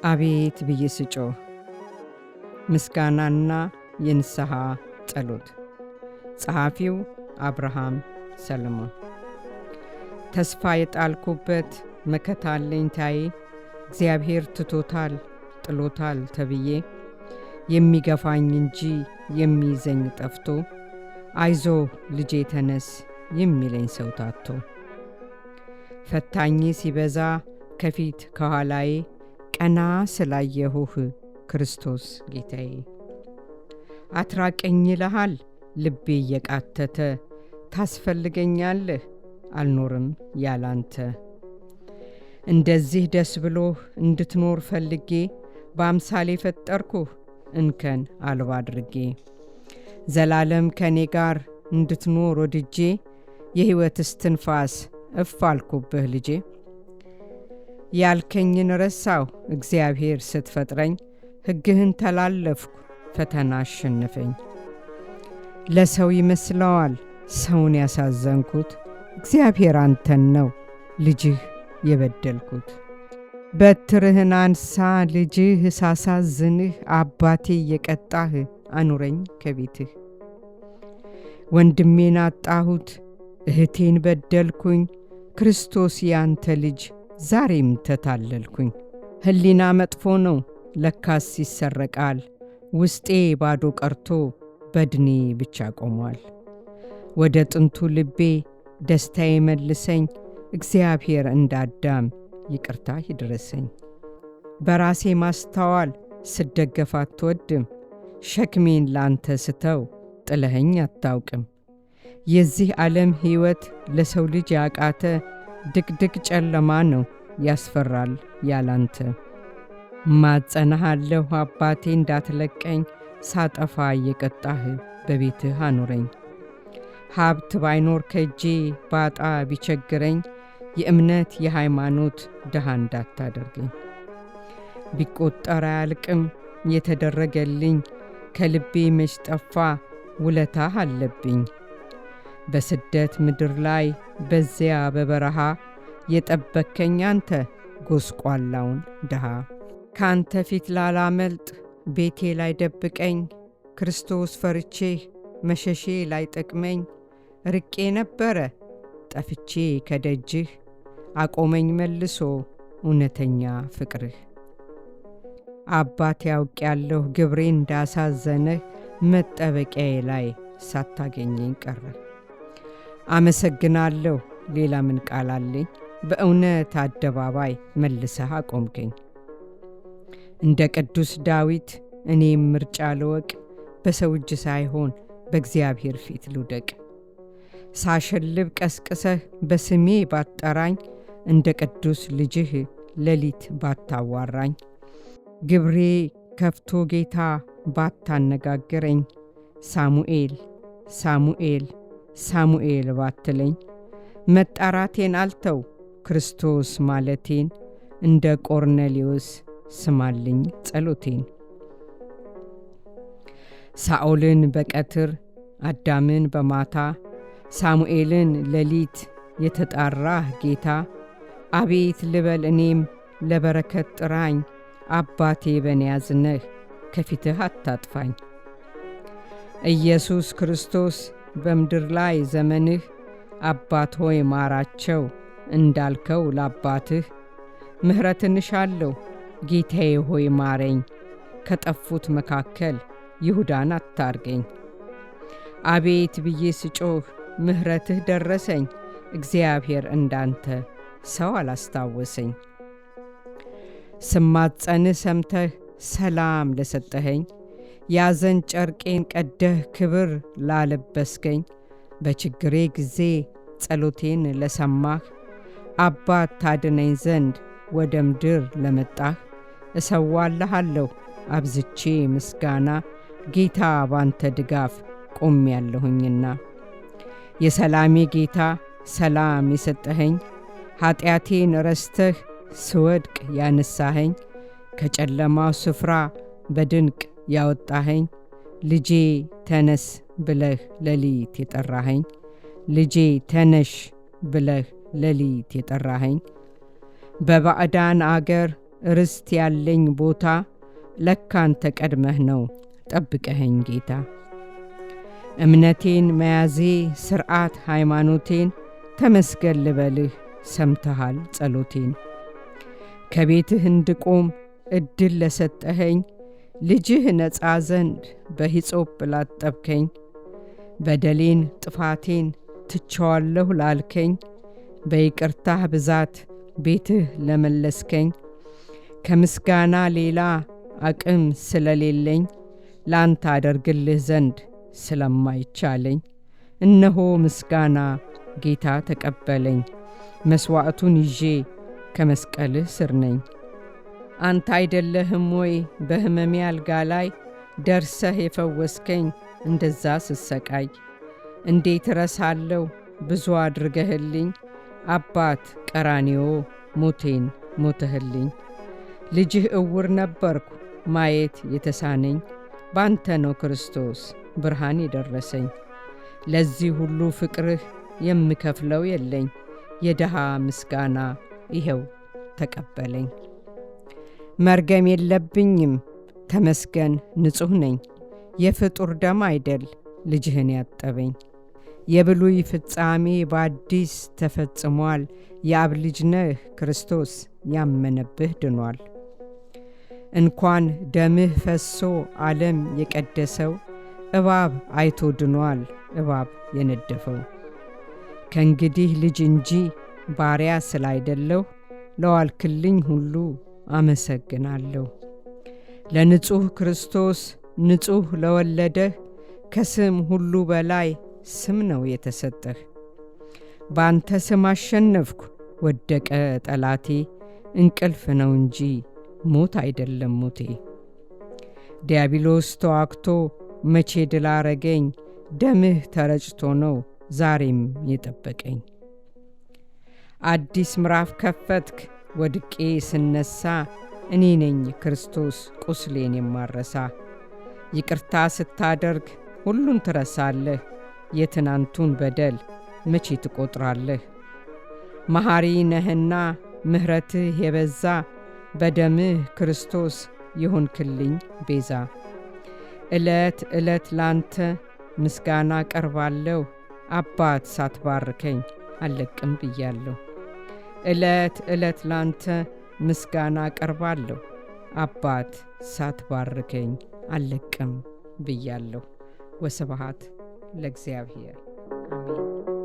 አቤት ብዬ ስጮህ ምስጋናና የንስሐ ጸሎት። ጸሐፊው አብርሃም ሰለሞን። ተስፋ የጣልኩበት መከታ አለኝታዬ እግዚአብሔር ትቶታል ጥሎታል ተብዬ የሚገፋኝ እንጂ የሚይዘኝ ጠፍቶ አይዞ ልጄ ተነስ የሚለኝ ሰው ታቶ ፈታኝ ሲበዛ ከፊት ከኋላዬ ቀና ስላየሁህ ክርስቶስ ጌታዬ አትራቀኝ ይልሃል ልቤ እየቃተተ ታስፈልገኛለህ አልኖርም ያላንተ እንደዚህ ደስ ብሎህ እንድትኖር ፈልጌ በአምሳሌ ፈጠርኩህ እንከን አልባ አድርጌ ዘላለም ከኔ ጋር እንድትኖር ወድጄ የሕይወት እስትንፋስ እፍ አልኩብህ ልጄ ያልከኝን ረሳሁ እግዚአብሔር ስትፈጥረኝ ሕግህን ተላለፍኩ ፈተና አሸነፈኝ ለሰው ይመስለዋል ሰውን ያሳዘንኩት እግዚአብሔር አንተን ነው ልጅህ የበደልኩት በትርህን አንሳ ልጅህ ሳሳዝንህ አባቴ የቀጣህ አኑረኝ ከቤትህ ወንድሜን አጣሁት እህቴን በደልኩኝ ክርስቶስ ያንተ ልጅ ዛሬም ተታለልኩኝ ህሊና መጥፎ ነው ለካስ ይሰረቃል ውስጤ ባዶ ቀርቶ በድኔ ብቻ ቆሟል ወደ ጥንቱ ልቤ ደስታዬ መልሰኝ እግዚአብሔር እንዳዳም ይቅርታ ይድረሰኝ በራሴ ማስተዋል ስደገፍ አትወድም ሸክሜን ላንተ ስተው ጥለኸኝ አታውቅም የዚህ ዓለም ሕይወት ለሰው ልጅ ያቃተ ድቅድቅ ጨለማ ነው ያስፈራል ያላንተ ማጸናሃለሁ አባቴ እንዳትለቀኝ ሳጠፋ የቀጣህ በቤትህ አኑረኝ ሀብት ባይኖር ከጄ ባጣ ቢቸግረኝ የእምነት የሃይማኖት ድሃ እንዳታደርገኝ ቢቆጠር አያልቅም የተደረገልኝ ከልቤ መች ጠፋ ውለታህ አለብኝ በስደት ምድር ላይ በዚያ በበረሃ የጠበከኝ አንተ ጎስቋላውን ድሃ ካንተ ፊት ላላመልጥ ቤቴ ላይ ደብቀኝ ክርስቶስ ፈርቼ መሸሼ ላይ ጠቅመኝ ርቄ ነበረ ጠፍቼ ከደጅህ አቆመኝ መልሶ እውነተኛ ፍቅርህ አባት ያውቅ ያለሁ ግብሬ እንዳሳዘነህ መጠበቂያዬ ላይ ሳታገኘኝ ቀረ አመሰግናለሁ ሌላ ምን ቃል አለኝ በእውነት አደባባይ መልሰህ አቆምከኝ እንደ ቅዱስ ዳዊት እኔም ምርጫ ልወቅ በሰው እጅ ሳይሆን በእግዚአብሔር ፊት ልውደቅ ሳሸልብ ቀስቅሰህ በስሜ ባጠራኝ እንደ ቅዱስ ልጅህ ሌሊት ባታዋራኝ ግብሬ ከፍቶ ጌታ ባታነጋግረኝ ሳሙኤል ሳሙኤል ሳሙኤል ባትለኝ መጣራቴን አልተው ክርስቶስ ማለቴን እንደ ቆርኔሌዎስ ስማልኝ ጸሎቴን ሳኦልን በቀትር አዳምን በማታ ሳሙኤልን ሌሊት የተጣራህ ጌታ አቤት ልበል እኔም ለበረከት ጥራኝ አባቴ በኔ ያዝነህ ከፊትህ አታጥፋኝ ኢየሱስ ክርስቶስ በምድር ላይ ዘመንህ አባት ሆይ ማራቸው እንዳልከው ለአባትህ ምህረትን እሻለሁ ጌታዬ ሆይ ማረኝ ከጠፉት መካከል ይሁዳን አታርገኝ አቤት ብዬ ስጮህ ምህረትህ ደረሰኝ እግዚአብሔር እንዳንተ ሰው አላስታወሰኝ ስማጸንህ ሰምተህ ሰላም ለሰጠኸኝ ያዘን ጨርቄን ቀደህ ክብር ላለበስከኝ በችግሬ ጊዜ ጸሎቴን ለሰማህ አባት ታድነኝ ዘንድ ወደ ምድር ለመጣህ እሰዋልሃለሁ አብዝቼ ምስጋና ጌታ ባንተ ድጋፍ ቆሜያለሁኝና የሰላሜ ጌታ ሰላም የሰጠኸኝ ኃጢአቴን ረስተህ ስወድቅ ያነሳኸኝ ከጨለማው ስፍራ በድንቅ ያወጣኸኝ ልጄ ተነስ ብለህ ሌሊት የጠራኸኝ፣ ልጄ ተነሽ ብለህ ሌሊት የጠራኸኝ፣ በባዕዳን አገር ርስት ያለኝ ቦታ ለካን ተቀድመህ ነው ጠብቀኸኝ ጌታ። እምነቴን መያዜ ሥርዓት ሃይማኖቴን ተመስገን ልበልህ ሰምተሃል ጸሎቴን። ከቤትህ እንድቆም ዕድል ለሰጠኸኝ ልጅህ ነጻ ዘንድ በሂጾጵ ላጠብከኝ፣ በደሌን ጥፋቴን ትቼዋለሁ ላልከኝ በይቅርታህ ብዛት ቤትህ ለመለስከኝ፣ ከምስጋና ሌላ አቅም ስለሌለኝ ላንተ አደርግልህ ዘንድ ስለማይቻለኝ እነሆ ምስጋና ጌታ ተቀበለኝ፣ መስዋዕቱን ይዤ ከመስቀልህ ስር ነኝ። አንተ አይደለህም ወይ በሕመሜ አልጋ ላይ ደርሰህ የፈወስከኝ እንደዛ ስሰቃይ? እንዴት ረሳለሁ ብዙ አድርገህልኝ አባት ቀራንዮ ሞቴን ሞተህልኝ። ልጅህ እውር ነበርኩ ማየት የተሳነኝ ባንተ ነው ክርስቶስ ብርሃን የደረሰኝ። ለዚህ ሁሉ ፍቅርህ የምከፍለው የለኝ የደሃ ምስጋና ይኸው ተቀበለኝ። መርገም የለብኝም ተመስገን ንጹሕ ነኝ፣ የፍጡር ደም አይደል ልጅህን ያጠበኝ። የብሉይ ፍጻሜ በአዲስ ተፈጽሟል፣ የአብ ልጅ ነህ ክርስቶስ ያመነብህ ድኗል። እንኳን ደምህ ፈሶ ዓለም የቀደሰው እባብ አይቶ ድኗል እባብ የነደፈው። ከእንግዲህ ልጅ እንጂ ባሪያ ስላይደለሁ ለዋልክልኝ ሁሉ አመሰግናለሁ። ለንጹሕ ክርስቶስ ንጹሕ ለወለደህ ከስም ሁሉ በላይ ስም ነው የተሰጠህ። ባንተ ስም አሸነፍኩ ወደቀ ጠላቴ፣ እንቅልፍ ነው እንጂ ሞት አይደለም ሞቴ። ዲያብሎስ ተዋክቶ መቼ ድል አረገኝ፣ ደምህ ተረጭቶ ነው ዛሬም የጠበቀኝ። አዲስ ምዕራፍ ከፈትክ ወድቄ ስነሳ፣ እኔ ነኝ ክርስቶስ ቁስሌን የማረሳ። ይቅርታ ስታደርግ ሁሉን ትረሳለህ፣ የትናንቱን በደል መቼ ትቆጥራለህ? መሐሪ ነህና ምሕረትህ የበዛ፣ በደምህ ክርስቶስ የሆንክልኝ ቤዛ። ዕለት ዕለት ላንተ ምስጋና ቀርባለሁ፣ አባት ሳትባርከኝ አልለቅም ብያለሁ። ዕለት ዕለት ላንተ ምስጋና ቀርባለሁ፣ አባት ሳትባርከኝ አልለቅም ብያለሁ። ወስብሐት ለእግዚአብሔር አሜን።